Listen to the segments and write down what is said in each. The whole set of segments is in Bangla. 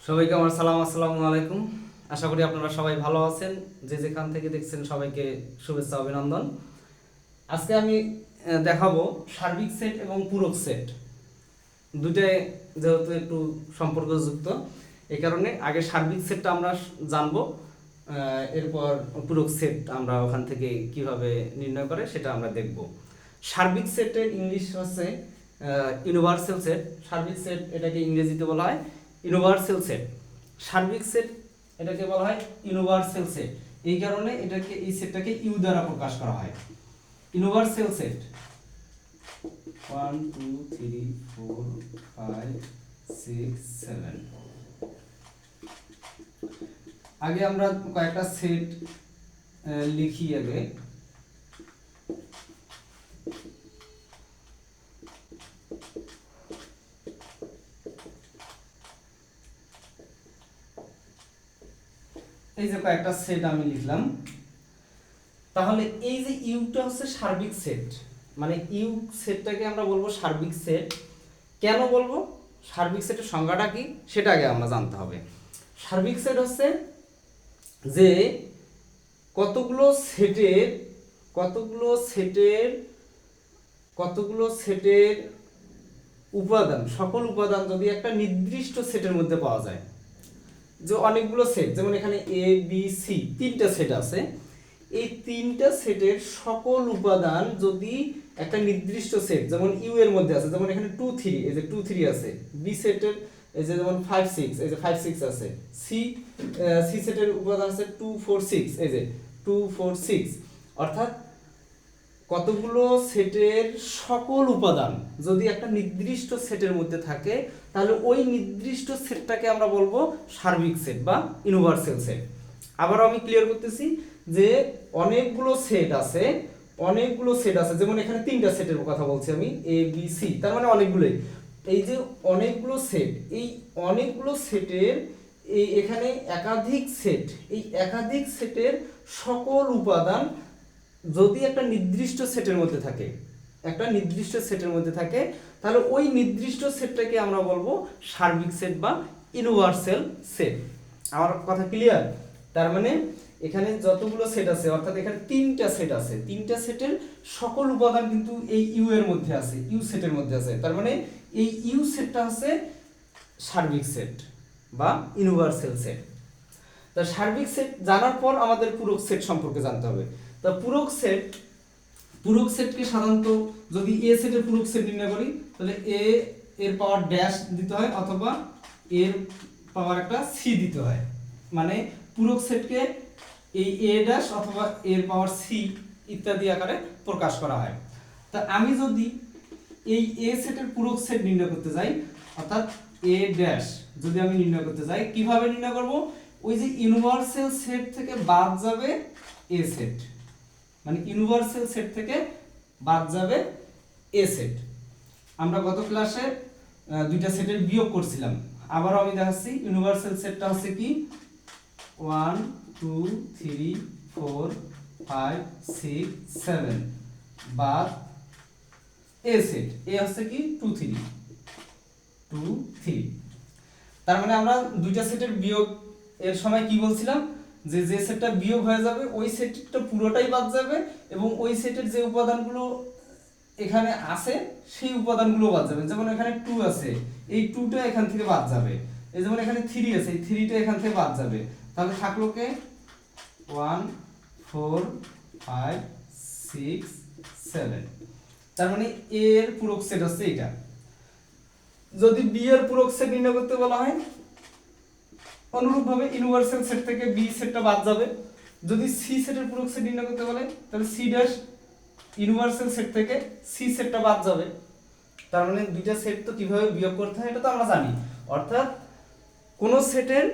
সবাইকে আমার সালাম, আসসালামু আলাইকুম। আশা করি আপনারা সবাই ভালো আছেন। যে যেখান থেকে দেখছেন সবাইকে শুভেচ্ছা, অভিনন্দন। আজকে আমি দেখাবো সার্বিক সেট এবং পূরক সেট দুটাই যেহেতু একটু সম্পর্কযুক্ত, এই কারণে আগে সার্বিক সেটটা আমরা জানবো, এরপর পূরক সেট আমরা ওখান থেকে কিভাবে নির্ণয় করে সেটা আমরা দেখব। সার্বিক সেটের ইংলিশ হচ্ছে ইউনিভার্সাল সেট। সার্বিক সেট এটাকে ইংরেজিতে বলা হয় ইউনিভার্সাল সেট। সার্বিক সেট এটাকে বলা হয় ইউনিভার্সাল সেট, এই কারণে এটাকে এই সেটটাকে ইউ দ্বারা প্রকাশ করা হয়। Universal set 1 2 3 4 5 6 7। আগে আমরা কয়েকটা সেট লিখি। আগে এই যে কয়েকটা সেট আমি লিখলাম। তাহলে এই যে ইউটা হচ্ছে সার্বিক সেট, মানে ইউ সেটটাকে আমরা বলবো সার্বিক সেট। কেন বলবো? সার্বিক সেটের সংজ্ঞাটা কি সেটা আগে আমরা জানতে হবে। সার্বিক সেট হচ্ছে যে কতগুলো সেটের কতগুলো সেটের কতগুলো সেটের উপাদান, সকল উপাদান যদি একটা নির্দিষ্ট সেটের মধ্যে পাওয়া যায়। যে অনেকগুলো সেট, যেমন এখানে এ বি সি তিনটা সেট আছে, এই তিনটা সেটের সকল উপাদান যদি একটা নির্দিষ্ট সেট, যেমন ইউ এর মধ্যে আছে, যেমন এখানে 2 3, এই যে 2 3 আছে। বি সেটের এই যে যেমন 5 6, এই যে 5 6 আছে। সি সেটের উপাদান আছে 2 4 6, এই যে 2 4 6। অর্থাৎ কতগুলো সেটের সকল উপাদান যদি একটা নির্দিষ্ট সেটের মধ্যে থাকে, তাহলে ওই নির্দিষ্ট সেটটাকে আমরা বলবো সার্বিক সেট বা ইউনিভার্সাল সেট। আবারও আমি ক্লিয়ার করতেছি যে অনেকগুলো সেট আছে, যেমন এখানে তিনটা সেটের কথা বলছি আমি, এ বি সি, তার মানে অনেকগুলোই। এই যে অনেকগুলো সেট, এই অনেকগুলো সেটের এখানে একাধিক সেট, এই একাধিক সেটের সকল উপাদান যদি একটা নির্দিষ্ট সেটের মধ্যে থাকে, তাহলে ওই নির্দিষ্ট সেটটাকে আমরা বলবো সার্বিক সেট বা ইউনিভার্সাল সেট। আমার কথা ক্লিয়ার? তার মানে এখানে যতগুলো সেট আছে, অর্থাৎ এখানে তিনটা সেট আছে, তিনটা সেটের সকল উপাদান কিন্তু এই ইউ এর মধ্যে আছে, ইউ সেটের মধ্যে আছে। তার মানে এই ইউ সেটটা হচ্ছে সার্বিক সেট বা ইউনিভার্সাল সেট। তা সার্বিক সেট জানার পর আমাদের পূরক সেট সম্পর্কে জানতে হবে। তা পূরক সেটকে সাধারণত যদি এ সেটের পূরক সেট নির্ণয় করি, তাহলে এ এর পাওয়ার ড্যাশ দিতে হয় অথবা এর পাওয়ার একটা সি দিতে হয়। মানে পূরক সেটকে এই এ ড্যাশ অথবা এর পাওয়ার সি ইত্যাদি আকারে প্রকাশ করা হয়। তা আমি যদি এই এ সেটের পূরক সেট নির্ণয় করতে যাই, অর্থাৎ এ ড্যাশ যদি আমি নির্ণয় করতে যাই, কিভাবে নির্ণয় করব? ওই যে ইউনিভার্সাল সেট থেকে বাদ যাবে এ সেট, মানে ইউনিভার্সাল সেট থেকে বাদ যাবে এ সেট। আমরা গত ক্লাসে দুইটা সেটের বিয়োগ করছিলাম, আবারও আমি দেখাচ্ছি। ইউনিভার্সাল সেটটা হচ্ছে কি 1 2 3 4 5 6 7 বাদ এ সেট, এ হচ্ছে কি 2 3 2 3। তার মানে আমরা দুইটা সেটের বিয়োগ এর সময় কি বলছিলাম, যে যে সেটটা বিয়োগ হয়ে যাবে ওই সেটটা পুরোটাই বাদ যাবে, এবং ওই সেটের যে উপাদানগুলো এখানে আছে সেই উপাদানগুলো বাদ যাবে। যেমন এখানে 2 আছে, এই 2টা এখান থেকে বাদ যাবে। এই যেমন এখানে 3 আছে, এই 3টা এখান থেকে বাদ যাবে। তাহলে থাকলো কে 1 4 5 6 7। তার মানে এ এর পূরক সেট হচ্ছে এটা। যদি বি এর পূরক সেট নির্ণয় করতে বলা হয়, অনুরূপভাবে ইউনিভার্সাল সেট থেকে বি সেটটা বাদ যাবে। যদি সি সেটের পূরক সেট নির্ণয় করতে বলে, তাহলে সি ড্যাশ ইউনিভার্সাল সেট থেকে সি সেটটা বাদ যাবে। তার মানে দুইটা সেট তো কিভাবে বিয়োগ করতে হয় এটা তো আমরা জানি। অর্থাৎ কোন সেটের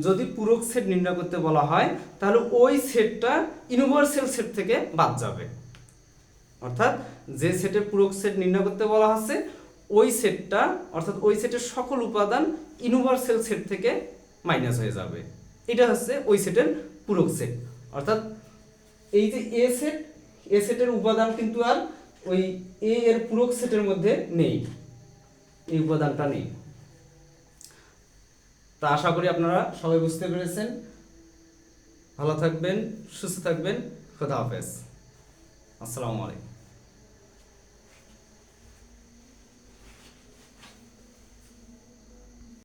যদি পূরক সেট নির্ণয় করতে বলা হয়, তাহলে ওই সেটটা ইউনিভার্সাল সেট থেকে বাদ যাবে। অর্থাৎ যে সেটের পূরক সেট নির্ণয় করতে বলা হচ্ছে ওই সেটটা, অর্থাৎ ওই সেটের সকল উপাদান ইউনিভার্সাল সেট থেকে মাইনাস হয়ে যাবে। এটা হচ্ছে ওই সেটের পূরক সেট। অর্থাৎ এই যে এ সেটের উপাদান কিন্তু আর ওই এ এর পূরক সেটের মধ্যে নেই, এই উপাদানটা নেই। তা আশা করি আপনারা সবাই বুঝতে পেরেছেন। ভালো থাকবেন, সুস্থ থাকবেন, খোদা হাফেজ, আসসালামু আলাইকুম।